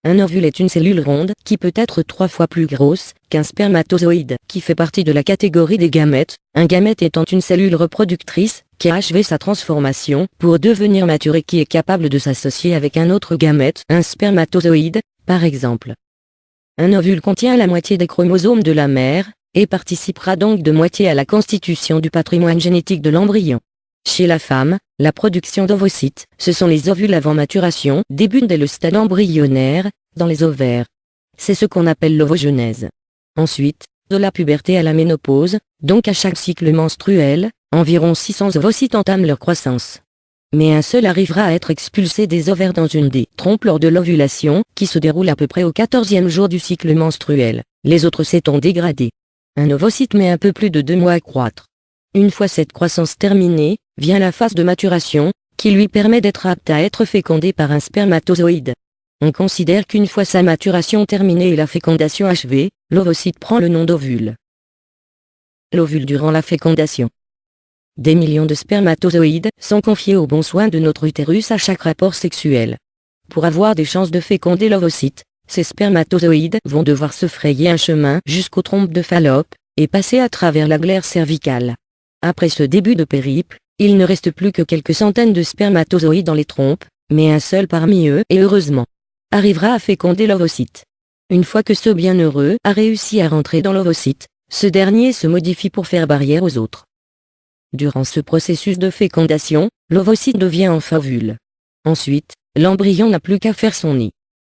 Un ovule est une cellule ronde qui peut être 3 fois plus grosse qu'un spermatozoïde qui fait partie de la catégorie des gamètes, un gamète étant une cellule reproductrice qui a achevé sa transformation pour devenir mature et qui est capable de s'associer avec un autre gamète, un spermatozoïde, par exemple. Un ovule contient la moitié des chromosomes de la mère, et participera donc de moitié à la constitution du patrimoine génétique de l'embryon. Chez la femme, la production d'ovocytes, ce sont les ovules avant maturation, débutent dès le stade embryonnaire, dans les ovaires. C'est ce qu'on appelle l'ovogenèse. Ensuite, de la puberté à la ménopause, donc à chaque cycle menstruel, environ 600 ovocytes entament leur croissance. Mais un seul arrivera à être expulsé des ovaires dans une des trompes lors de l'ovulation, qui se déroule à peu près au 14e jour du cycle menstruel. Les autres s'étant dégradés. Un ovocyte met un peu plus de 2 mois à croître. Une fois cette croissance terminée, vient la phase de maturation, qui lui permet d'être apte à être fécondé par un spermatozoïde. On considère qu'une fois sa maturation terminée et la fécondation achevée, l'ovocyte prend le nom d'ovule. L'ovule durant la fécondation. Des millions de spermatozoïdes sont confiés aux bons soins de notre utérus à chaque rapport sexuel. Pour avoir des chances de féconder l'ovocyte, ces spermatozoïdes vont devoir se frayer un chemin jusqu'aux trompes de Fallope, et passer à travers la glaire cervicale. Après ce début de périple, il ne reste plus que quelques centaines de spermatozoïdes dans les trompes, mais un seul parmi eux, et heureusement, arrivera à féconder l'ovocyte. Une fois que ce bienheureux a réussi à rentrer dans l'ovocyte, ce dernier se modifie pour faire barrière aux autres. Durant ce processus de fécondation, l'ovocyte devient enfin ovule. Ensuite, l'embryon n'a plus qu'à faire son nid.